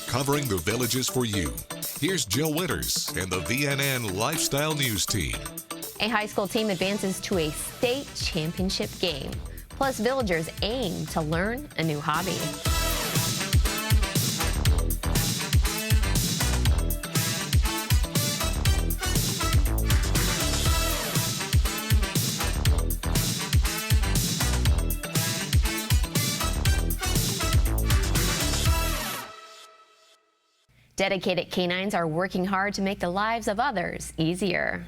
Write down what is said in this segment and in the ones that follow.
covering the Villages for you. Here's Jill Winters and the VNN Lifestyle News Team. A high school team advances to a state championship game. Plus, villagers aim to learn a new hobby. Dedicated canines are working hard to make the lives of others easier.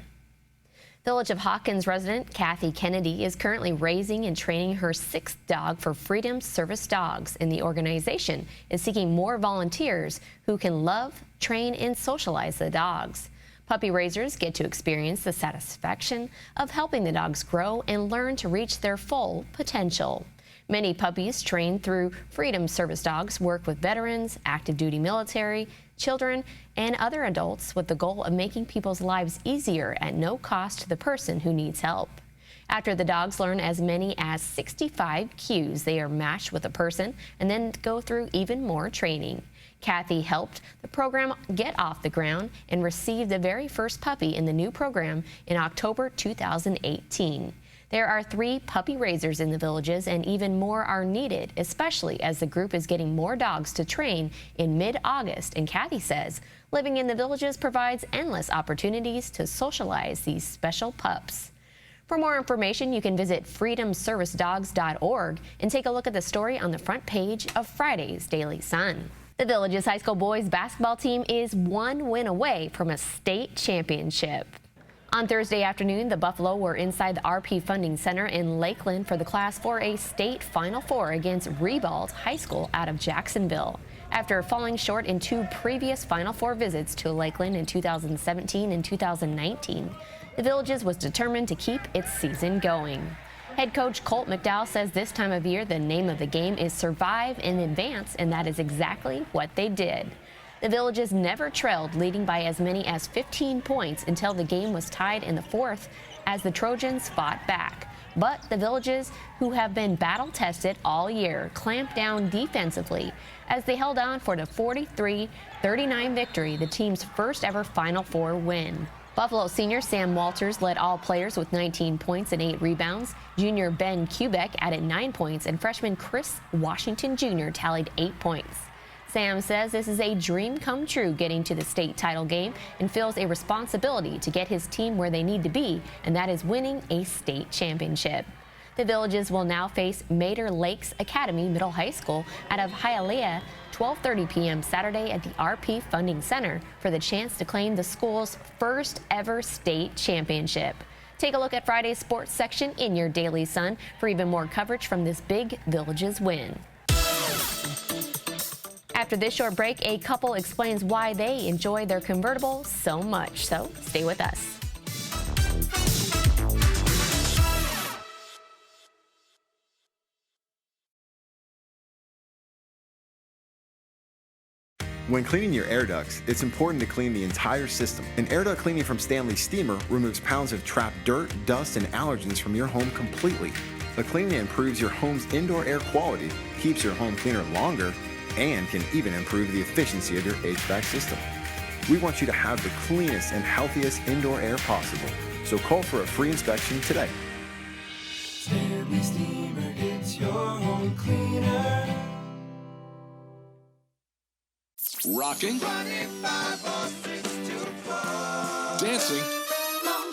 Village of Hawkins resident Kathy Kennedy is currently raising and training her 6th dog for Freedom Service Dogs, and the organization is seeking more volunteers who can love, train, and socialize the dogs. Puppy raisers get to experience the satisfaction of helping the dogs grow and learn to reach their full potential. Many puppies trained through Freedom Service Dogs work with veterans, active duty military, children, and other adults with the goal of making people's lives easier at no cost to the person who needs help. After the dogs learn as many as 65 cues, they are matched with a person and then go through even more training. Kathy helped the program get off the ground and received the very first puppy in the new program in October 2018. There are 3 puppy raisers in the Villages, and even more are needed, especially as the group is getting more dogs to train in mid-August. And Kathy says living in the Villages provides endless opportunities to socialize these special pups. For more information, you can visit freedomservicedogs.org and take a look at the story on the front page of Friday's Daily Sun. The Villages High School boys basketball team is 1 win away from a state championship. On Thursday afternoon, the Buffalo were inside the RP Funding Center in Lakeland for the Class 4A state Final Four against Ribault High School out of Jacksonville. After falling short in 2 previous Final Four visits to Lakeland in 2017 and 2019, the Villages was determined to keep its season going. Head coach Colt McDowell says this time of year the name of the game is Survive and Advance, and that is exactly what they did. The Villages never trailed, leading by as many as 15 points until the game was tied in the 4th as the Trojans fought back. But the Villages, who have been battle-tested all year, clamped down defensively as they held on for the 43-39 victory, the team's first ever Final Four win. Buffalo senior Sam Walters led all players with 19 points and 8 rebounds. Junior Ben Kubek added 9 points, and freshman Chris Washington Jr. tallied 8 points. Sam says this is a dream come true getting to the state title game and feels a responsibility to get his team where they need to be, and that is winning a state championship. The Villages will now face Mater Lakes Academy Middle High School out of Hialeah 12:30 p.m. Saturday at the RP Funding Center for the chance to claim the school's first ever state championship. Take a look at Friday's sports section in your Daily Sun for even more coverage from this big Villages win. After this short break, a couple explains why they enjoy their convertible so much. So stay with us. When cleaning your air ducts, it's important to clean the entire system. An air duct cleaning from Stanley Steamer removes pounds of trapped dirt, dust, and allergens from your home completely. The cleaning improves your home's indoor air quality, keeps your home cleaner longer, and can even improve the efficiency of your HVAC system. We want you to have the cleanest and healthiest indoor air possible, so call for a free inspection today. Stanley Steamer gets your home cleaner. Rocking, dancing,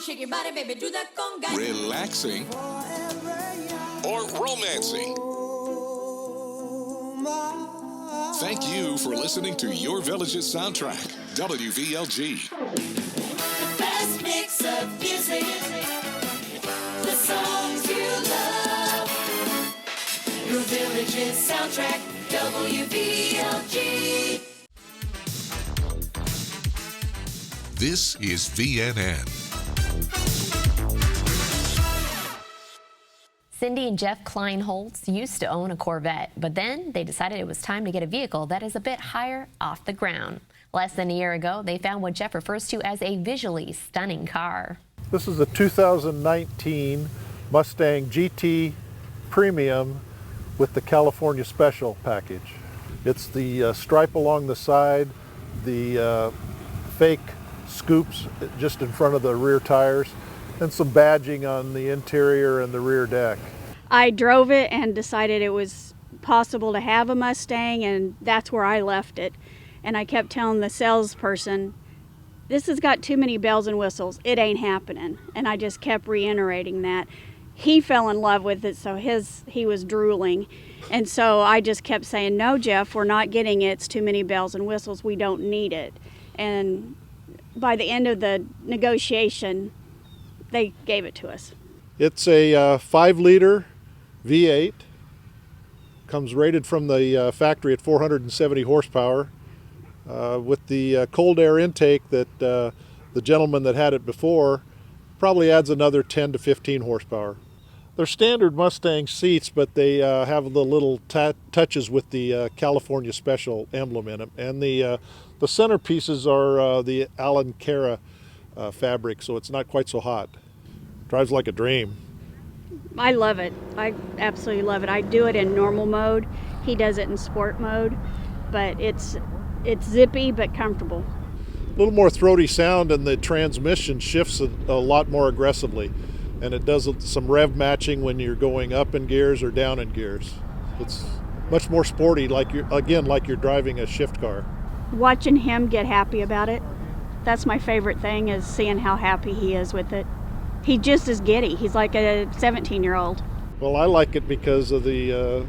Shake your body, baby, do that conga. relaxing, or romancing. Thank you for listening to Your Village's soundtrack, WVLG. The best mix of music, the songs you love. Your Village's soundtrack, WVLG. This is VNN. Cindy and Jeff Kleinholz used to own a Corvette, but then they decided it was time to get a vehicle that is a bit higher off the ground. Less than a year ago, they found what Jeff refers to as a visually stunning car. This is a 2019 Mustang GT Premium with the California Special package. It's the stripe along the side, the fake scoops just in front of the rear tires, and some badging on the interior and the rear deck. I drove it and decided it was possible to have a Mustang, and that's where I left it. And I kept telling the salesperson, this has got too many bells and whistles. It ain't happening. And I just kept reiterating that. He fell in love with it, so he was drooling. And so I just kept saying, no, Jeff, we're not getting it. It's too many bells and whistles. We don't need it. And by the end of the negotiation, they gave it to us. It's a 5-liter V8. Comes rated from the factory at 470 horsepower. With the cold air intake that the gentleman that had it before probably adds another 10 to 15 horsepower. They're standard Mustang seats, but they have the little touches with the California Special emblem in them. And the centerpieces are the Alcantara fabric, so it's not quite so hot. Drives like a dream. I love it. I absolutely love it. I do it in normal mode. He does it in sport mode, but it's zippy but comfortable. A little more throaty sound, and the transmission shifts a lot more aggressively. And it does some rev matching when you're going up in gears or down in gears. It's much more sporty, like you're driving a shift car. Watching him get happy about it, that's my favorite thing, is seeing how happy he is with it. He just is giddy. He's like a 17-year-old. Well, I like it because of the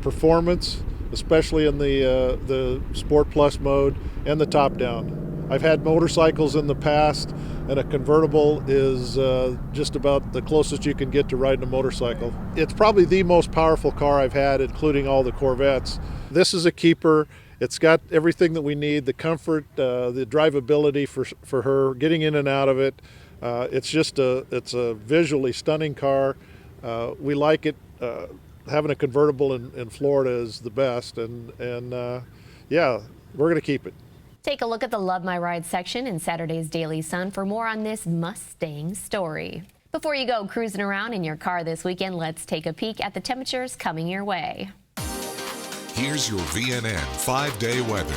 performance, especially in the Sport Plus mode and the top down. I've had motorcycles in the past, and a convertible is just about the closest you can get to riding a motorcycle. It's probably the most powerful car I've had, including all the Corvettes. This is a keeper. It's got everything that we need, the comfort, the drivability for her, getting in and out of it. It's a visually stunning car. We like it. Having a convertible in Florida is the best, and yeah, we're going to keep it. Take a look at the Love My Ride section in Saturday's Daily Sun for more on this Mustang story. Before you go cruising around in your car this weekend, let's take a peek at the temperatures coming your way. Here's your VNN 5-day weather.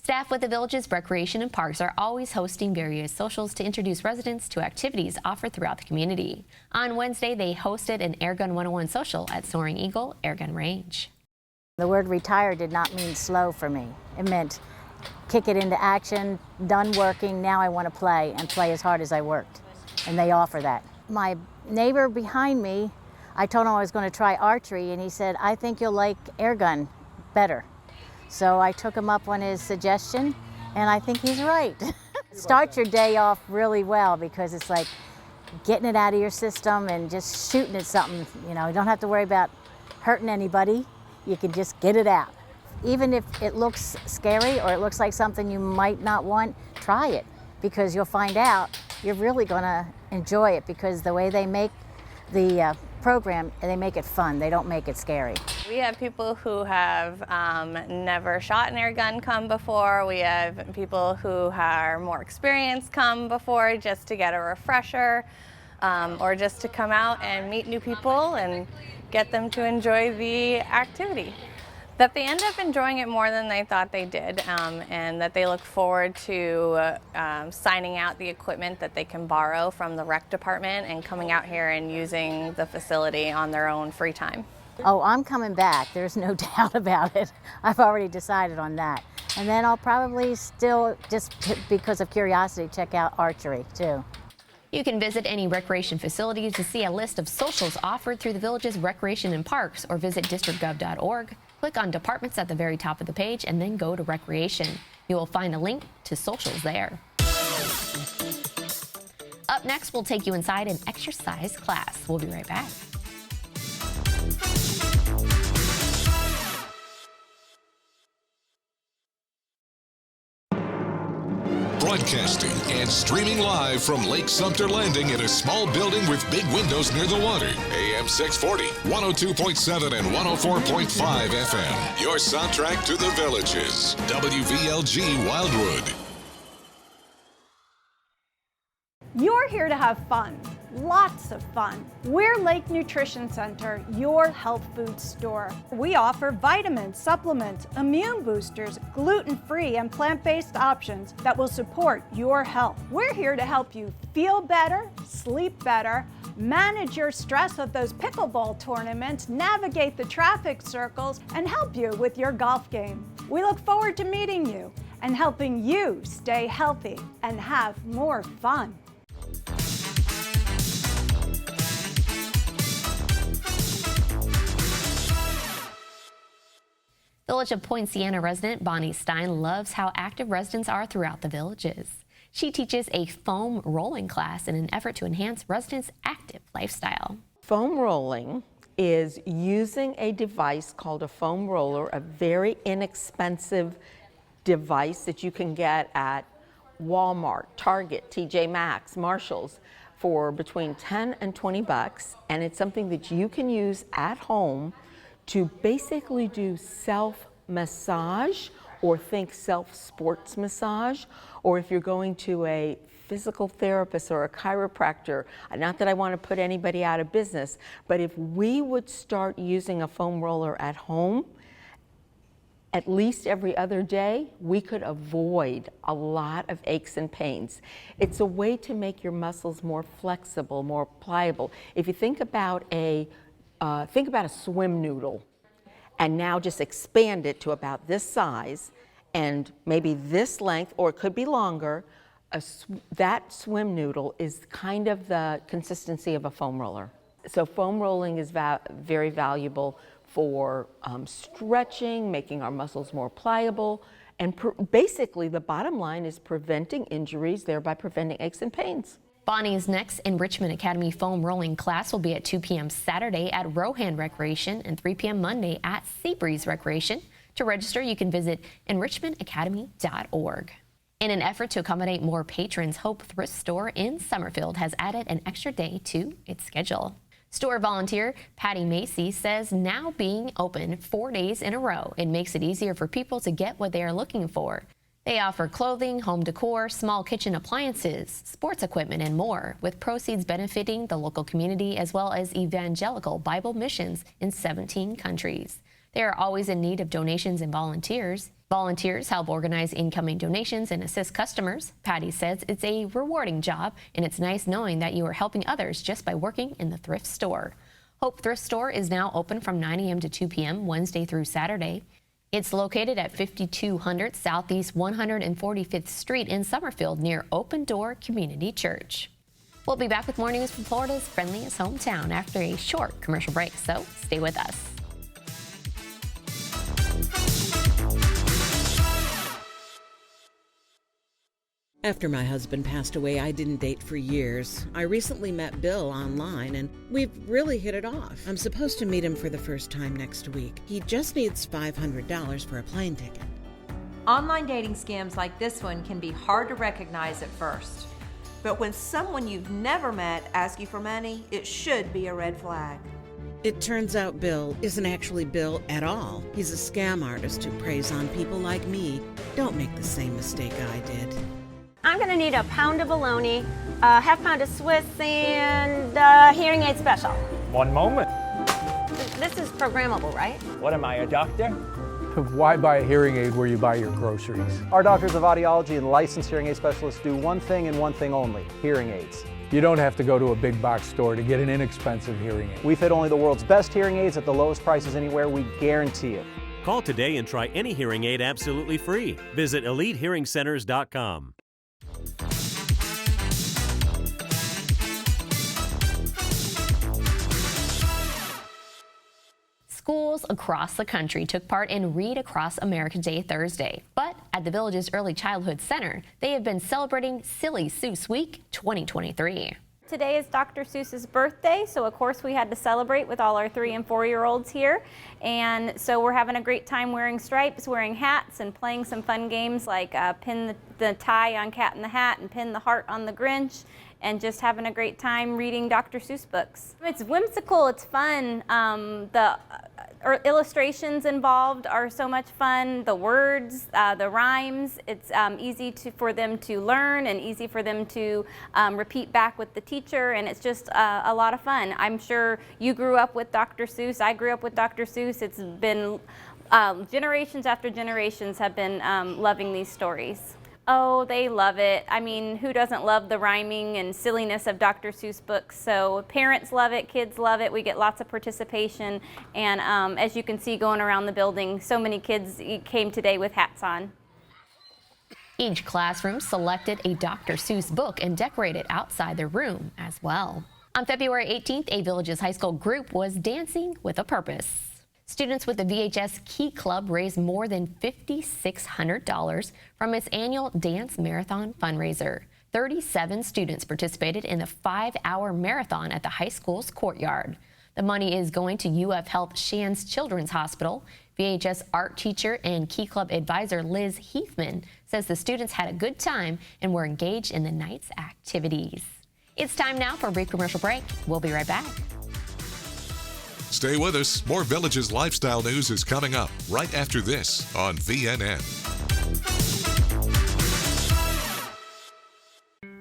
Staff with the Village's Recreation and Parks are always hosting various socials to introduce residents to activities offered throughout the community. On Wednesday, they hosted an Airgun 101 social at Soaring Eagle Airgun Range. The word retire did not mean slow for me. It meant kick it into action, done working, now I want to play, and play as hard as I worked. And they offer that. My neighbor behind me, I told him I was going to try archery, and he said, I think you'll like airgun better. So I took him up on his suggestion, and I think he's right. Start your day off really well, because it's like getting it out of your system and just shooting at something. You know, you don't have to worry about hurting anybody. You can just get it out. Even if it looks scary or it looks like something you might not want, try it, because you'll find out you're really going to enjoy it, because the way they make the program, they make it fun. They don't make it scary. We have people who have never shot an air gun come before. We have people who are more experienced come before just to get a refresher, or just to come out and meet new people and get them to enjoy the activity. That they end up enjoying it more than they thought they did, and that they look forward to signing out the equipment that they can borrow from the rec department and coming out here and using the facility on their own free time. Oh, I'm coming back. There's no doubt about it. I've already decided on that. And then I'll probably still, just because of curiosity, check out archery too. You can visit any recreation facilities to see a list of socials offered through the Village's Recreation and Parks, or visit districtgov.org. Click on Departments at the very top of the page and then go to Recreation. You will find a link to socials there. Up next, we'll take you inside an exercise class. We'll be right back. broadcasting and streaming live from Lake Sumter Landing in a small building with big windows near the water. AM 640, 102.7 and 104.5 FM. Your soundtrack to the Villages. WVLG Wildwood. You're here to have fun, lots of fun. We're Lake Nutrition Center, your health food store. We offer vitamins, supplements, immune boosters, gluten-free and plant-based options that will support your health. We're here to help you feel better, sleep better, manage your stress of those pickleball tournaments, navigate the traffic circles, and help you with your golf game. We look forward to meeting you and helping you stay healthy and have more fun. Village of Point Siena resident Bonnie Stein loves how active residents are throughout the Villages. She teaches a foam rolling class in an effort to enhance residents' active lifestyle. Foam rolling is using a device called a foam roller, a very inexpensive device that you can get at Walmart, Target, TJ Maxx, Marshalls for between 10 and 20 bucks, and it's something that you can use at home to basically do self-massage, or think self-sports massage, or if you're going to a physical therapist or a chiropractor, not that I want to put anybody out of business, but if we would start using a foam roller at home, at least every other day, we could avoid a lot of aches and pains. It's a way to make your muscles more flexible, more pliable. If you think about a swim noodle, and now just expand it to about this size, and maybe this length, or it could be longer. That swim noodle is kind of the consistency of a foam roller. So foam rolling is very valuable for stretching, making our muscles more pliable, and basically the bottom line is preventing injuries, thereby preventing aches and pains. Bonnie's next Enrichment Academy foam rolling class will be at 2 p.m. Saturday at Rohan Recreation and 3 p.m. Monday at Seabreeze Recreation. To register, you can visit enrichmentacademy.org. In an effort to accommodate more patrons, Hope Thrift Store in Summerfield has added an extra day to its schedule. Store volunteer Patty Macy says now being open 4 days in a row, it makes it easier for people to get what they are looking for. They offer clothing, home decor, small kitchen appliances, sports equipment, and more, with proceeds benefiting the local community as well as evangelical Bible missions in 17 countries. They are always in need of donations and volunteers. Volunteers help organize incoming donations and assist customers. Patty says it's a rewarding job, and it's nice knowing that you are helping others just by working in the thrift store. Hope Thrift Store is now open from 9 a.m. to 2 p.m. Wednesday through Saturday. It's located at 5200 Southeast 145th Street in Summerfield near Open Door Community Church. We'll be back with more news from Florida's friendliest hometown after a short commercial break, so stay with us. After my husband passed away, I didn't date for years. I recently met Bill online, and we've really hit it off. I'm supposed to meet him for the first time next week. He just needs $500 for a plane ticket. Online dating scams like this one can be hard to recognize at first. But when someone you've never met asks you for money, it should be a red flag. It turns out Bill isn't actually Bill at all. He's a scam artist who preys on people like me. Don't make the same mistake I did. I'm gonna need a pound of bologna, a half pound of Swiss, and hearing aid special. One moment. This is programmable, right? What am I, a doctor? Why buy a hearing aid where you buy your groceries? Our doctors of audiology and licensed hearing aid specialists do one thing and one thing only, hearing aids. You don't have to go to a big box store to get an inexpensive hearing aid. We fit only the world's best hearing aids at the lowest prices anywhere, we guarantee it. Call today and try any hearing aid absolutely free. Visit EliteHearingCenters.com. Schools across the country took part in Read Across America Day Thursday. But at the Village's Early Childhood Center, they have been celebrating Silly Seuss Week 2023. Today is Dr. Seuss's birthday, so of course we had to celebrate with all our 3- and 4-year-olds here. And so we're having a great time wearing stripes, wearing hats, and playing some fun games like pin the tie on Cat in the Hat and pin the heart on the Grinch, and just having a great time reading Dr. Seuss books. It's whimsical, it's fun. The illustrations involved are so much fun. The words, the rhymes, it's easy for them to learn and easy for them to repeat back with the teacher, and it's just a lot of fun. I'm sure you grew up with Dr. Seuss. I grew up with Dr. Seuss. It's been generations after generations have been loving these stories. Oh, they love it. I mean, who doesn't love the rhyming and silliness of Dr. Seuss books? So parents love it, kids love it. We get lots of participation. And as you can see going around the building, so many kids came today with hats on. Each classroom selected a Dr. Seuss book and decorated outside their room as well. On February 18th, a Villages High School group was dancing with a purpose. Students with the VHS Key Club raised more than $5,600 from its annual Dance Marathon fundraiser. 37 students participated in the 5-hour marathon at the high school's courtyard. The money is going to UF Health Shands Children's Hospital. VHS art teacher and Key Club advisor Liz Heathman says the students had a good time and were engaged in the night's activities. It's time now for a brief commercial break. We'll be right back. Stay with us. More Villages lifestyle news is coming up right after this on VNN.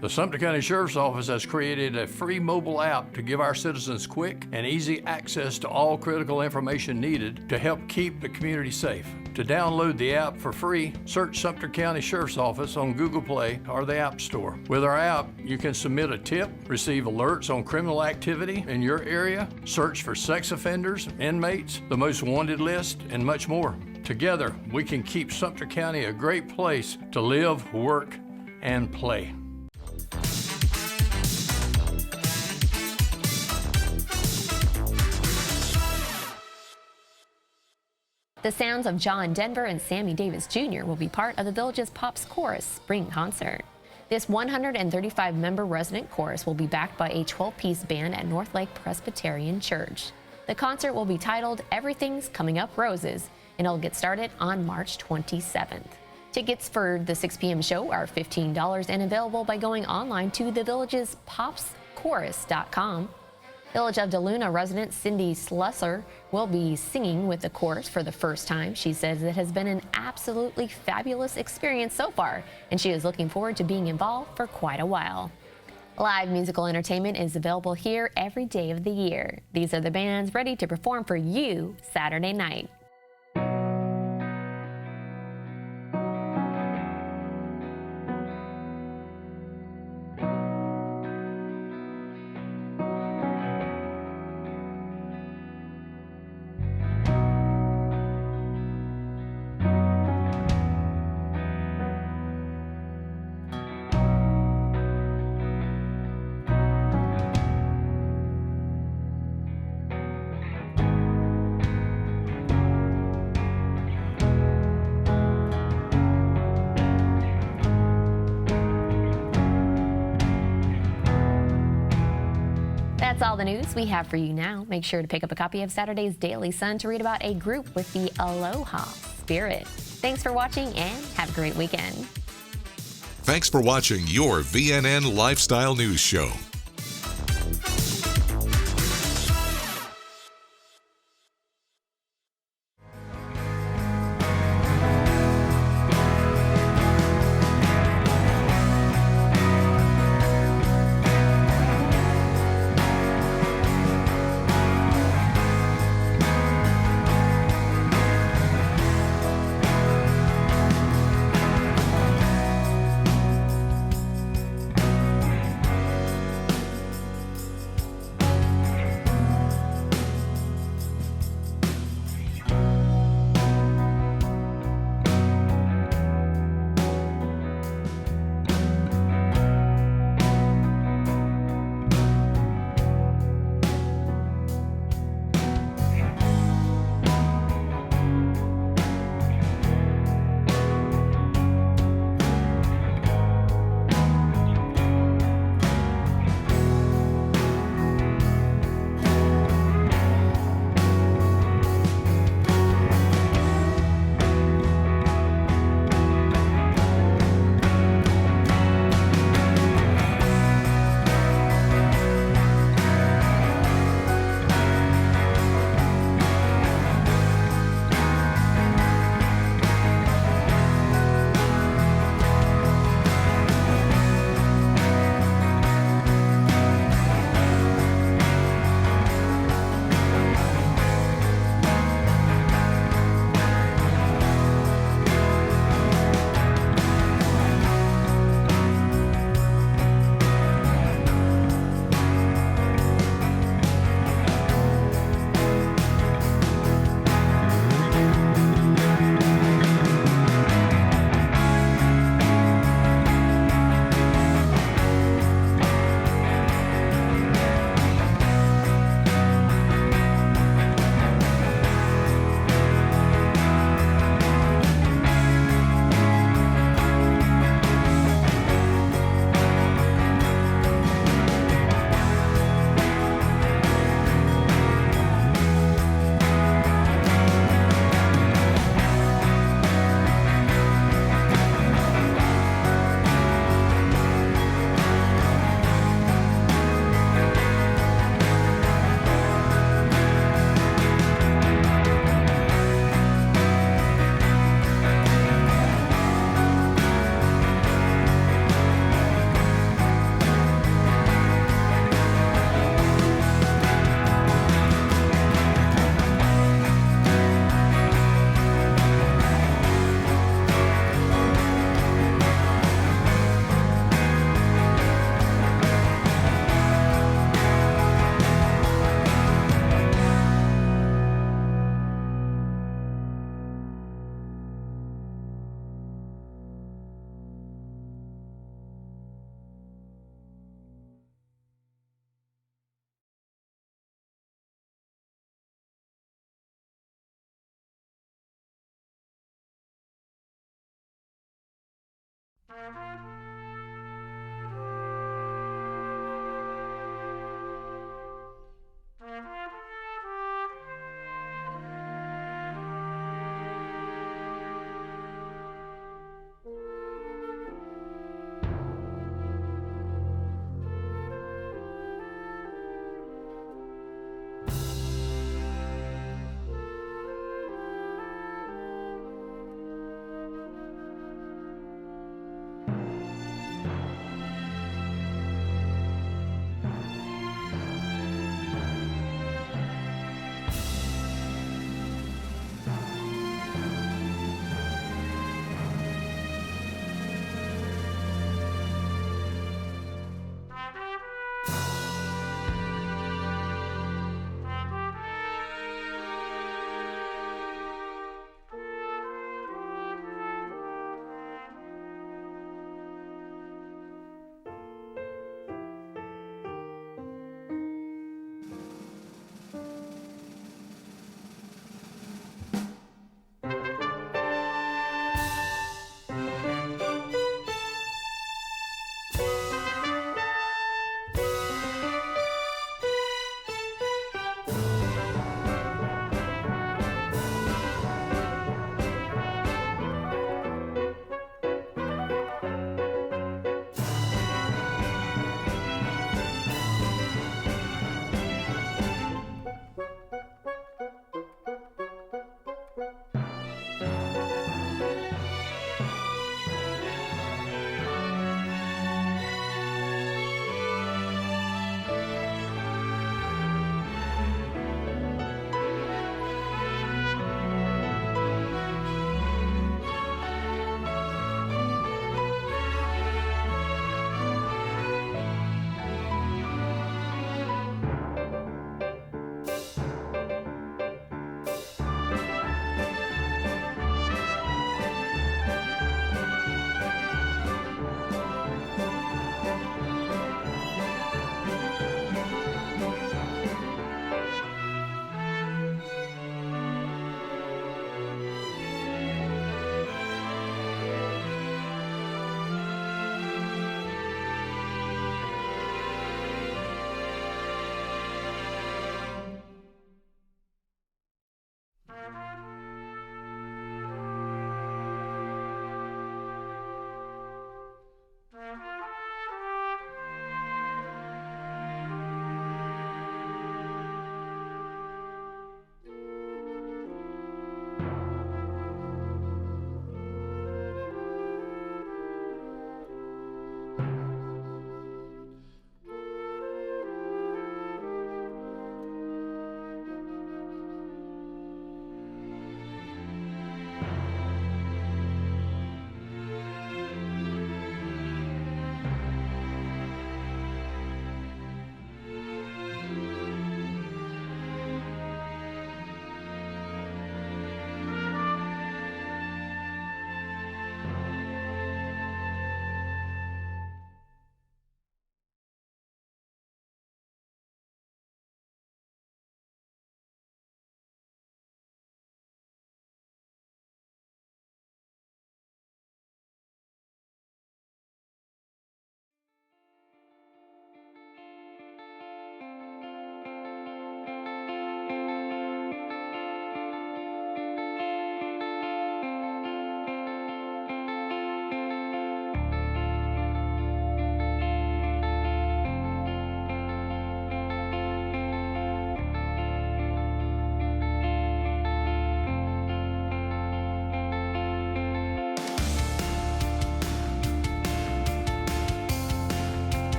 The Sumter County Sheriff's Office has created a free mobile app to give our citizens quick and easy access to all critical information needed to help keep the community safe. To download the app for free, search Sumter County Sheriff's Office on Google Play or the App Store. With our app, you can submit a tip, receive alerts on criminal activity in your area, search for sex offenders, inmates, the most wanted list, and much more. Together, we can keep Sumter County a great place to live, work, and play. The sounds of John Denver and Sammy Davis Jr. will be part of the Villages Pops Chorus Spring Concert. This 135-member resident chorus will be backed by a 12-piece band at North Lake Presbyterian Church. The concert will be titled Everything's Coming Up Roses, and it'll get started on March 27th. Tickets for the 6 p.m. show are $15 and available by going online to thevillagespopschorus.com. Village of DeLuna resident Cindy Slusser will be singing with the chorus for the first time. She says it has been an absolutely fabulous experience so far, and she is looking forward to being involved for quite a while. Live musical entertainment is available here every day of the year. These are the bands ready to perform for you Saturday night. That's all the news we have for you now. Make sure to pick up a copy of Saturday's Daily Sun to read about a group with the Aloha spirit. Thanks for watching and have a great weekend. Thanks for watching your VNN Lifestyle News Show.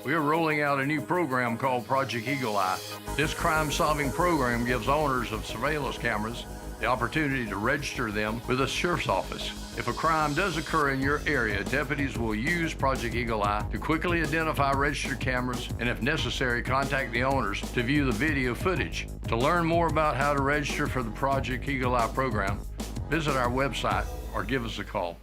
We are rolling out a new program called Project Eagle Eye. This crime-solving program gives owners of surveillance cameras the opportunity to register them with the sheriff's office. If a crime does occur in your area, deputies will use Project Eagle Eye to quickly identify registered cameras and, if necessary, contact the owners to view the video footage. To learn more about how to register for the Project Eagle Eye program, visit our website or give us a call.